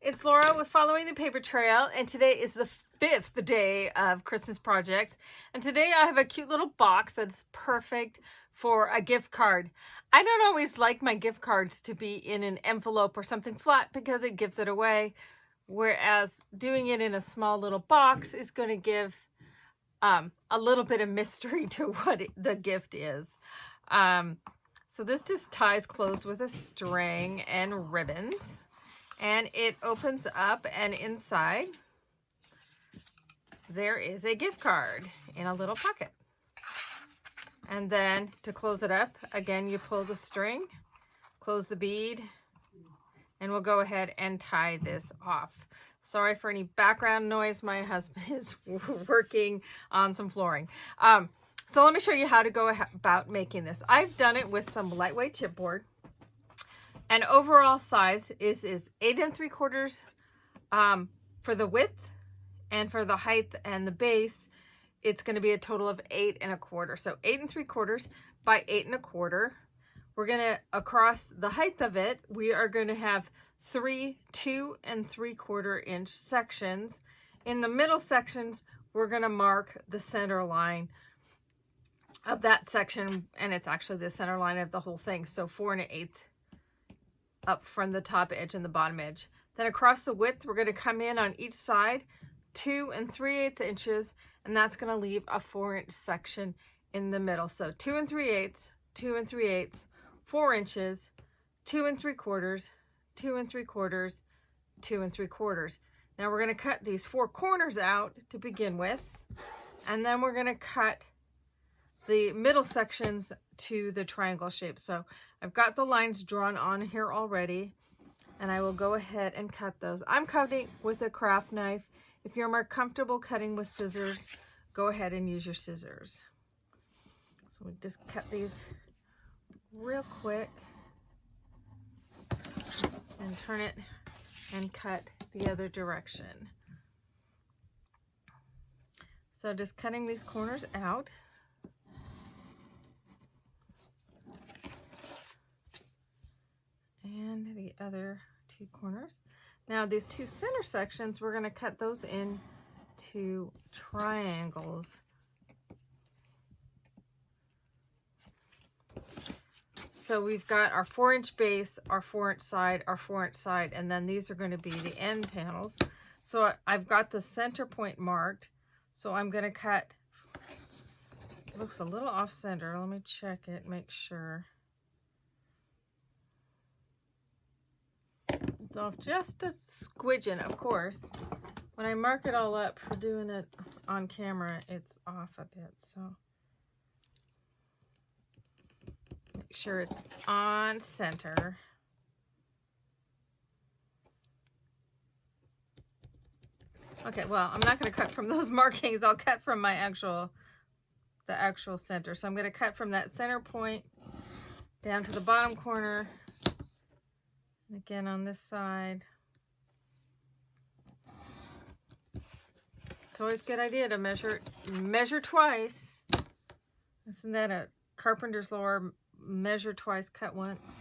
it's Laura with Following the Paper Trail, and today is the 5th day of Christmas projects. And today I have a cute little box that's perfect for a gift card. I don't always like my gift cards to be in an envelope or something flat because it gives it away, whereas doing it in a small little box is going to give a little bit of mystery to what the gift is. So this just ties closed with a string and ribbons, and it opens up, and inside there is a gift card in a little pocket. And then to close it up, again, you pull the string, close the bead, and we'll go ahead and tie this off. Sorry for any background noise. My husband is working on some flooring. So let me show you how to go about making this. I've done it with some lightweight chipboard. And overall size is 8 3/4 for the width, and for the height and the base, it's going to be a total of 8 1/4. So 8 3/4 by 8 1/4. We're going to, across the height of it, we are going to have 3 2 3/4 inch sections. In the middle sections, we're going to mark the center line of that section, and it's actually the center line of the whole thing. So 4 1/8 up from the top edge and the bottom edge. Then across the width, we're going to come in on each side 2 3/8 inches, and that's going to leave a 4-inch section in the middle. So 2 3/8, 2 3/8, 4 inches, 2 3/4, 2 3/4, 2 3/4. Now we're going to cut these 4 corners out to begin with, and then we're going to cut the middle sections to the triangle shape. So I've got the lines drawn on here already, and I will go ahead and cut those. I'm cutting with a craft knife. If you're more comfortable cutting with scissors, go ahead and use your scissors. So we just cut these real quick and turn it and cut the other direction. So just cutting these corners out. And the other 2 corners. Now these 2 center sections, we're going to cut those into triangles. So we've got our 4-inch base, our 4-inch side, our 4-inch side, and then these are going to be the end panels. So I've got the center point marked. So I'm going to cut, it looks a little off center. Let me check it, make sure. It's off just a squidgen, of course. When I mark it all up for doing it on camera, it's off a bit, so make sure it's on center. Okay, well, I'm not going to cut from those markings. I'll cut from my the actual center. So I'm going to cut from that center point down to the bottom corner. And again on this side. It's always a good idea to measure twice. Isn't that a carpenter's law? Measure twice, cut once.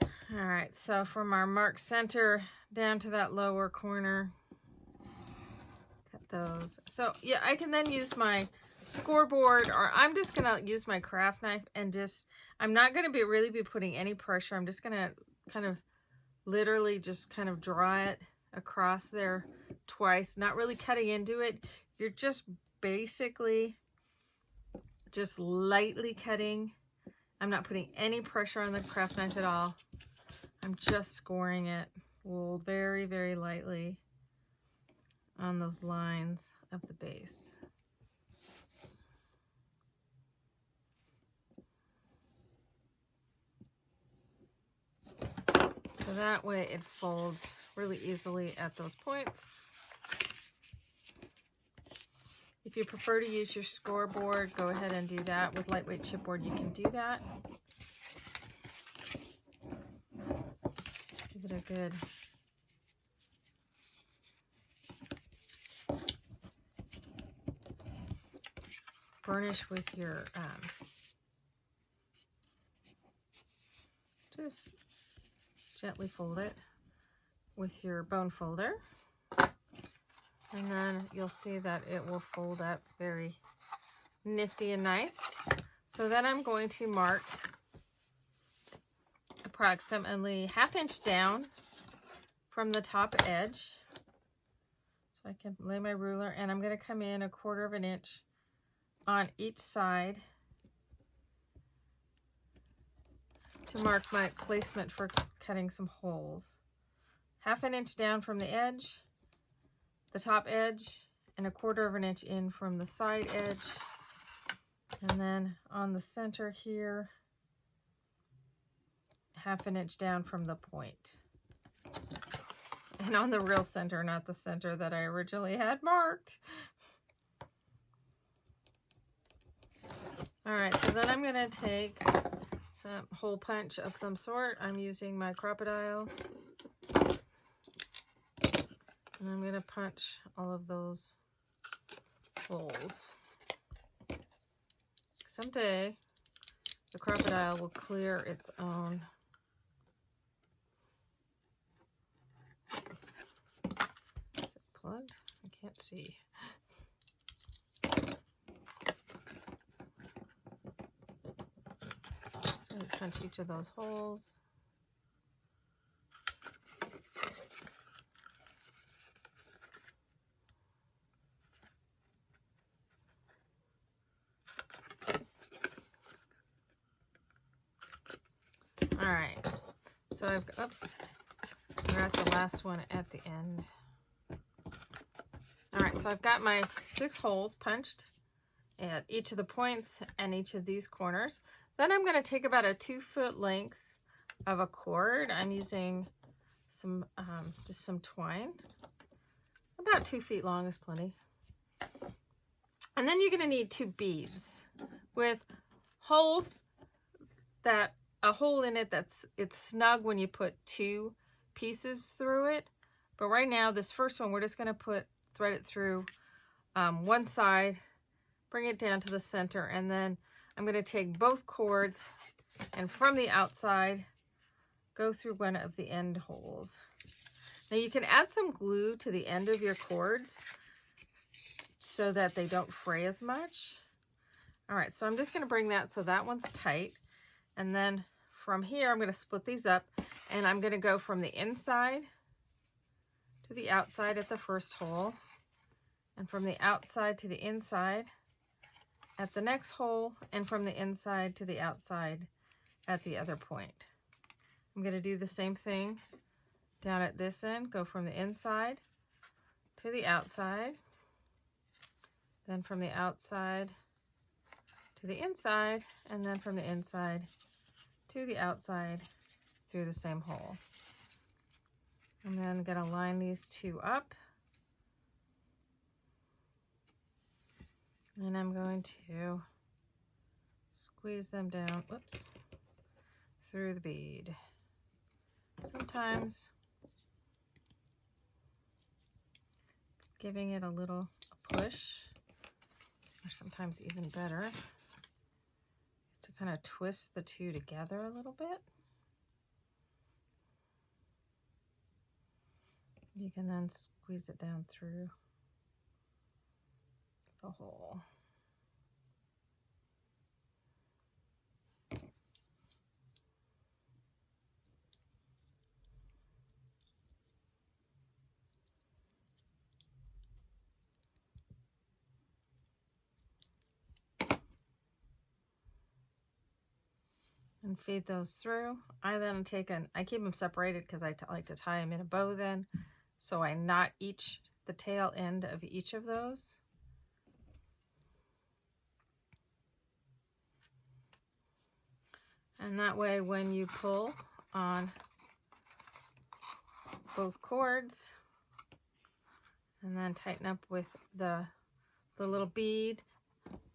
All right, so from our marked center down to that lower corner, cut those. So yeah, I can then use my scoreboard, or I'm just gonna use my craft knife and just, I'm not gonna really be putting any pressure. I'm just gonna kind of literally just kind of draw it across there twice, not really cutting into it. You're just basically just lightly cutting. I'm not putting any pressure on the craft knife at all. I'm just scoring it very, very lightly on those lines of the base. So that way it folds really easily at those points. If you prefer to use your scoreboard, go ahead and do that. With lightweight chipboard, you can do that. Give it a good burnish with your just gently fold it with your bone folder. And then you'll see that it will fold up very nifty and nice. So then I'm going to mark approximately 1/2 inch down from the top edge. So I can lay my ruler, and I'm going to come in 1/4 inch on each side to mark my placement for cutting some holes. 1/2 inch down from the edge, the top edge, and 1/4 inch in from the side edge. And then on the center here, 1/2 inch down from the point. And on the real center, not the center that I originally had marked. All right, so then I'm gonna take some hole punch of some sort. I'm using my Crop-A-Dile. And I'm going to punch all of those holes. Someday, the Crop-A-Dile will clear its own. Is it plugged? I can't see. So punch each of those holes. All right, so I've, oops, we're at the last one at the end. All right, so I've got my 6 holes punched at each of the points and each of these corners. Then I'm going to take about a 2-foot length of a cord. I'm using some, just some twine. About 2 feet long is plenty. And then you're going to need 2 beads with holes that, a hole in it it's snug when you put 2 pieces through it. But right now, this first one, we're just going to thread it through one side, bring it down to the center, and then I'm going to take both cords and from the outside go through one of the end holes. Now you can add some glue to the end of your cords so that they don't fray as much. All right, so I'm just going to bring that so that one's tight. And then from here, I'm going to split these up, and I'm going to go from the inside to the outside at the first hole, and from the outside to the inside at the next hole, and from the inside to the outside at the other point. I'm going to do the same thing down at this end, go from the inside to the outside, then from the outside to the inside, and then from the inside to the outside through the same hole. And then I'm going to line these 2 up. And I'm going to squeeze them down, whoops, through the bead. Sometimes giving it a little push, or sometimes even better, is to kind of twist the 2 together a little bit. You can then squeeze it down through the hole. And feed those through. I then I keep them separated because I like to tie them in a bow then. So I knot the tail end of each of those. And that way when you pull on both cords and then tighten up with the little bead,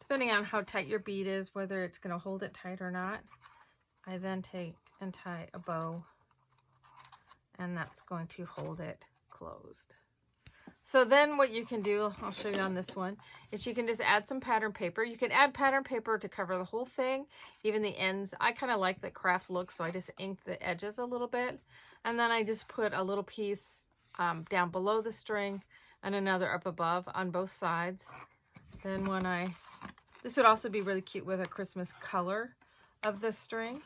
depending on how tight your bead is, whether it's going to hold it tight or not, I then take and tie a bow, and that's going to hold it closed. So then what you can do, I'll show you on this one, is you can just add some pattern paper. You can add pattern paper to cover the whole thing, even the ends. I kind of like the craft look, so I just ink the edges a little bit. And then I just put a little piece down below the string and another up above on both sides. Then this would also be really cute with a Christmas color of the string.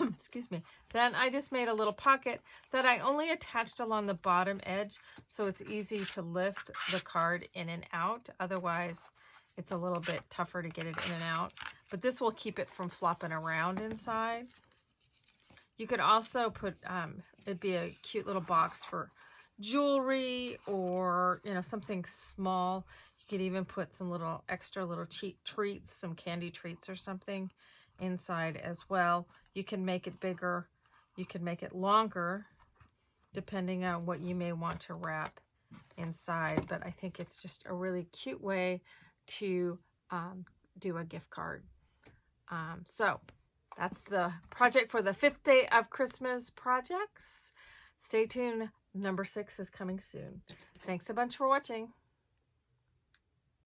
Excuse me. Then I just made a little pocket that I only attached along the bottom edge, so it's easy to lift the card in and out. Otherwise, it's a little bit tougher to get it in and out. But this will keep it from flopping around inside. You could also put, it'd be a cute little box for jewelry or, you know, something small. You could even put some little extra little cheap treats, some candy treats or something inside as well. You can make it bigger, you can make it longer, depending on what you may want to wrap inside. But I think it's just a really cute way to do a gift card. So that's the project for the 5th day of Christmas projects. Stay tuned, number 6 is coming soon. Thanks a bunch for watching.